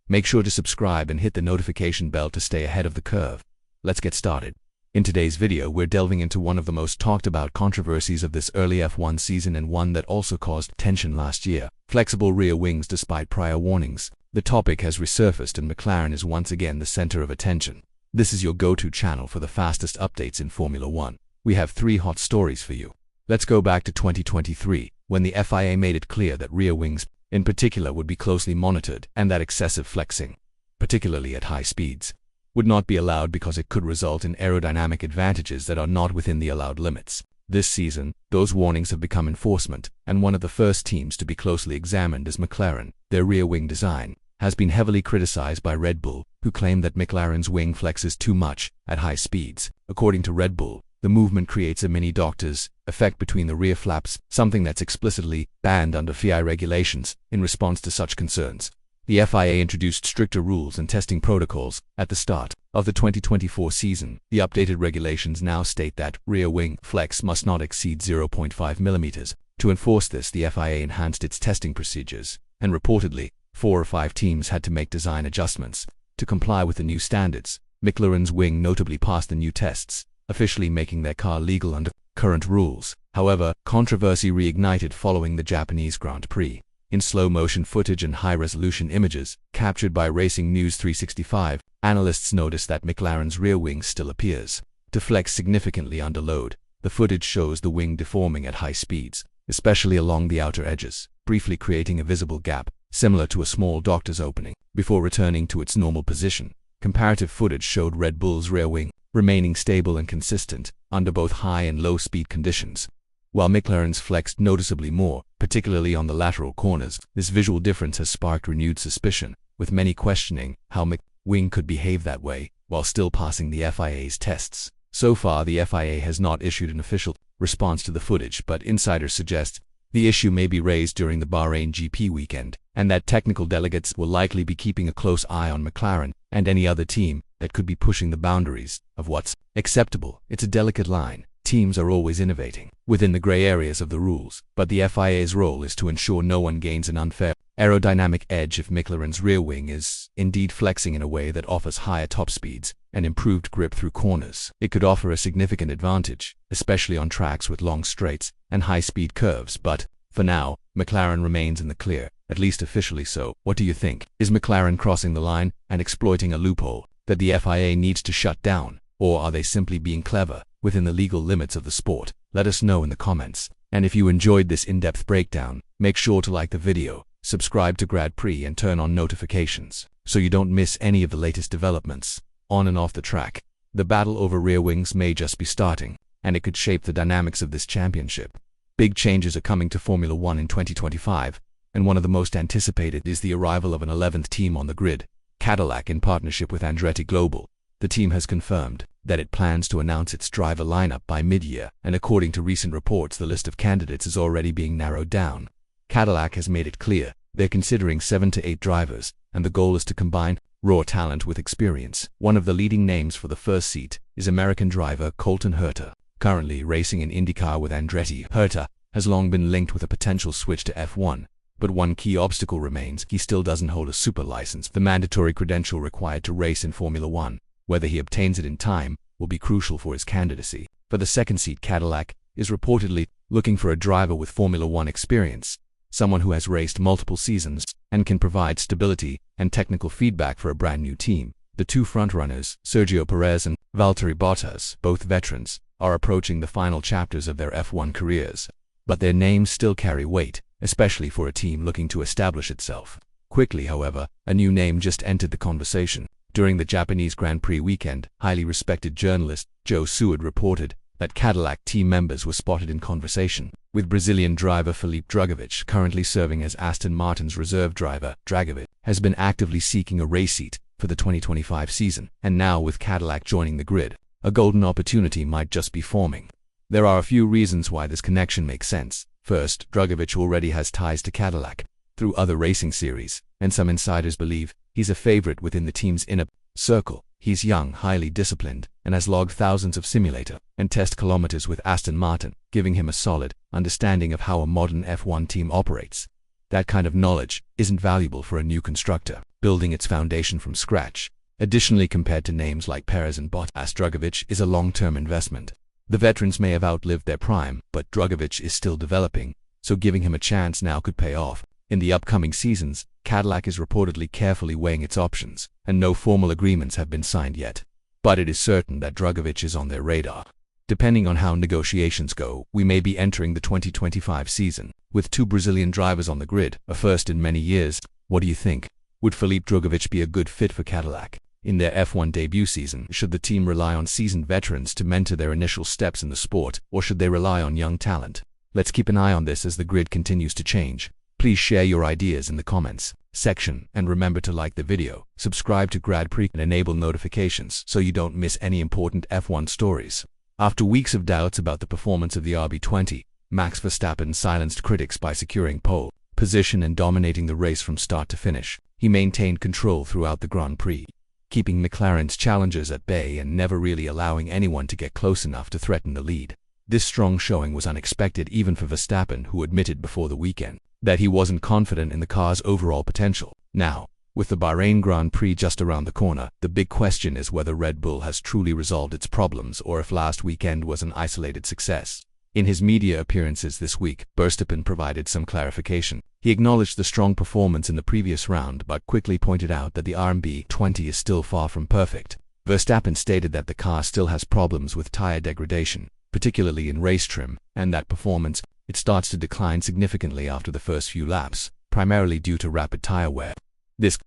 Make sure to subscribe and hit the notification bell to stay ahead of the curve. Let's get started. In today's video, we're delving into one of the most talked about controversies of this early F1 season and one that also caused tension last year: flexible rear wings despite prior warnings. The topic has resurfaced and McLaren is once again the center of attention. This is your go-to channel for the fastest updates in Formula One. We have 3 hot stories for you. Let's go back to 2023, when the FIA made it clear that rear wings, in particular, would be closely monitored and that excessive flexing, particularly at high speeds, would not be allowed because it could result in aerodynamic advantages that are not within the allowed limits. This season, those warnings have become enforcement, and one of the first teams to be closely examined is McLaren. Their rear wing design has been heavily criticized by Red Bull, who claim that McLaren's wing flexes too much at high speeds. According to Red Bull, the movement creates a mini Doctor's effect between the rear flaps, something that's explicitly banned under FIA regulations. In response to such concerns, the FIA introduced stricter rules and testing protocols at the start of the 2024 season. The updated regulations now state that rear wing flex must not exceed 0.5 mm. To enforce this, the FIA enhanced its testing procedures, and reportedly, 4 or 5 teams had to make design adjustments to comply with the new standards. McLaren's wing notably passed the new tests, officially making their car legal under current rules. However, controversy reignited following the Japanese Grand Prix. In slow-motion footage and high-resolution images captured by Racing News 365, analysts noticed that McLaren's rear wing still appears to flex significantly under load. The footage shows the wing deforming at high speeds, especially along the outer edges, briefly creating a visible gap, similar to a small Doctor's opening, before returning to its normal position. Comparative footage showed Red Bull's rear wing remaining stable and consistent under both high and low speed conditions, while McLaren's flexed noticeably more, particularly on the lateral corners. This visual difference has sparked renewed suspicion, with many questioning how McLaren's wing could behave that way while still passing the FIA's tests. So far, the FIA has not issued an official response to the footage, but insiders suggest the issue may be raised during the Bahrain GP weekend, and that technical delegates will likely be keeping a close eye on McLaren and any other team that could be pushing the boundaries of what's acceptable. It's a delicate line. Teams are always innovating within the gray areas of the rules, but the FIA's role is to ensure no one gains an unfair aerodynamic edge. If McLaren's rear wing is indeed flexing in a way that offers higher top speeds and improved grip through corners, it could offer a significant advantage, especially on tracks with long straights and high-speed curves. But for now, McLaren remains in the clear, at least officially so. What do you think? Is McLaren crossing the line and exploiting a loophole that the FIA needs to shut down, or are they simply being clever within the legal limits of the sport? Let us know in the comments. And if you enjoyed this in-depth breakdown, make sure to like the video, subscribe to Grand Prix and turn on notifications so you don't miss any of the latest developments on and off the track. The battle over rear wings may just be starting, and it could shape the dynamics of this championship. Big changes are coming to Formula One in 2025, and one of the most anticipated is the arrival of an 11th team on the grid: Cadillac, in partnership with Andretti Global. The team has confirmed that it plans to announce its driver lineup by mid-year, and according to recent reports, the list of candidates is already being narrowed down. Cadillac has made it clear they're considering 7 to 8 drivers, and the goal is to combine raw talent with experience. One of the leading names for the first seat is American driver Colton Herta, currently racing in IndyCar with Andretti. Herta has long been linked with a potential switch to F1, but one key obstacle remains: he still doesn't hold a super license, the mandatory credential required to race in Formula One. Whether he obtains it in time will be crucial for his candidacy. For the second seat, Cadillac is reportedly looking for a driver with Formula One experience, someone who has raced multiple seasons and can provide stability and technical feedback for a brand new team. The 2 frontrunners, Sergio Perez and Valtteri Bottas, both veterans, are approaching the final chapters of their F1 careers, but their names still carry weight, especially for a team looking to establish itself quickly. However, a new name just entered the conversation. During the Japanese Grand Prix weekend, highly respected journalist Joe Seward reported that Cadillac team members were spotted in conversation with Brazilian driver Felipe Drugovich, currently serving as Aston Martin's reserve driver. Drugovich has been actively seeking a race seat for the 2025 season, and now with Cadillac joining the grid, a golden opportunity might just be forming. There are a few reasons why this connection makes sense. First, Drugovich already has ties to Cadillac through other racing series, and some insiders believe he's a favorite within the team's inner circle. He's young, highly disciplined, and has logged thousands of simulator and test kilometers with Aston Martin, giving him a solid understanding of how a modern F1 team operates. That kind of knowledge isn't valuable for a new constructor, building its foundation from scratch. Additionally, compared to names like Perez and Bottas, Drugovich is a long-term investment. The veterans may have outlived their prime, but Drugovich is still developing, so giving him a chance now could pay off. In the upcoming seasons, Cadillac is reportedly carefully weighing its options, and no formal agreements have been signed yet. But it is certain that Drugovich is on their radar. Depending on how negotiations go, we may be entering the 2025 season with 2 Brazilian drivers on the grid, a first in many years. What do you think? Would Felipe Drugovich be a good fit for Cadillac? In their F1 debut season, should the team rely on seasoned veterans to mentor their initial steps in the sport, or should they rely on young talent? Let's keep an eye on this as the grid continues to change. Please share your ideas in the comments section, and remember to like the video, subscribe to Grand Prix, and enable notifications so you don't miss any important F1 stories. After weeks of doubts about the performance of the RB20, Max Verstappen silenced critics by securing pole position and dominating the race from start to finish. He maintained control throughout the Grand Prix, keeping McLaren's challengers at bay and never really allowing anyone to get close enough to threaten the lead. This strong showing was unexpected even for Verstappen, who admitted before the weekend that he wasn't confident in the car's overall potential. Now, with the Bahrain Grand Prix just around the corner, the big question is whether Red Bull has truly resolved its problems or if last weekend was an isolated success. In his media appearances this week, Verstappen provided some clarification. He acknowledged the strong performance in the previous round but quickly pointed out that the RB20 is still far from perfect. Verstappen stated that the car still has problems with tire degradation, particularly in race trim, and that performance it starts to decline significantly after the first few laps, primarily due to rapid tire wear. This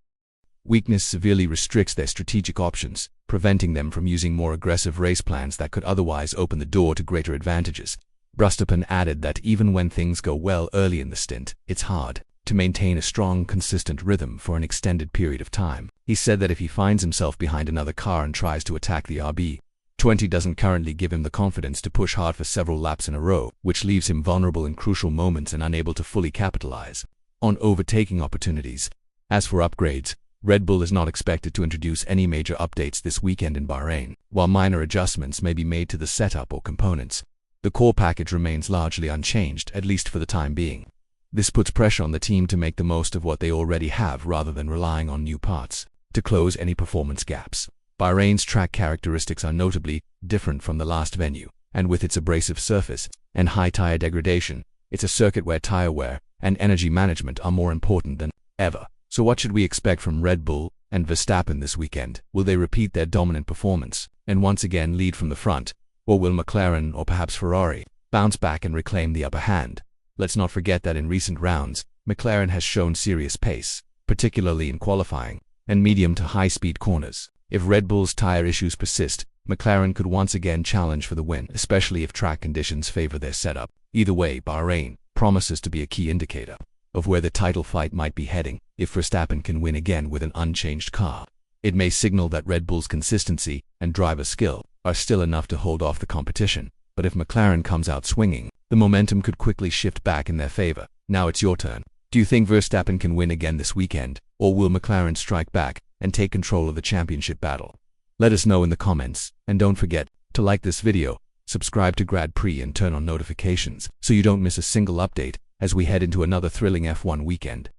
weakness severely restricts their strategic options, preventing them from using more aggressive race plans that could otherwise open the door to greater advantages. Verstappen added that even when things go well early in the stint, it's hard to maintain a strong, consistent rhythm for an extended period of time. He said that if he finds himself behind another car and tries to attack the RB20 doesn't currently give him the confidence to push hard for several laps in a row, which leaves him vulnerable in crucial moments and unable to fully capitalize on overtaking opportunities. As for upgrades, Red Bull is not expected to introduce any major updates this weekend in Bahrain. While minor adjustments may be made to the setup or components, the core package remains largely unchanged, at least for the time being. This puts pressure on the team to make the most of what they already have rather than relying on new parts to close any performance gaps. Bahrain's track characteristics are notably different from the last venue, and with its abrasive surface and high tire degradation, it's a circuit where tire wear and energy management are more important than ever. So what should we expect from Red Bull and Verstappen this weekend? Will they repeat their dominant performance and once again lead from the front? Or will McLaren or perhaps Ferrari bounce back and reclaim the upper hand? Let's not forget that in recent rounds, McLaren has shown serious pace, particularly in qualifying and medium to high-speed corners. If Red Bull's tire issues persist, McLaren could once again challenge for the win, especially if track conditions favor their setup. Either way, Bahrain promises to be a key indicator of where the title fight might be heading. If Verstappen can win again with an unchanged car, it may signal that Red Bull's consistency and driver skill are still enough to hold off the competition. But if McLaren comes out swinging, the momentum could quickly shift back in their favor. Now it's your turn. Do you think Verstappen can win again this weekend, or will McLaren strike back and take control of the championship battle? Let us know in the comments, and don't forget to like this video, subscribe to Grand Prix and turn on notifications so you don't miss a single update as we head into another thrilling F1 weekend.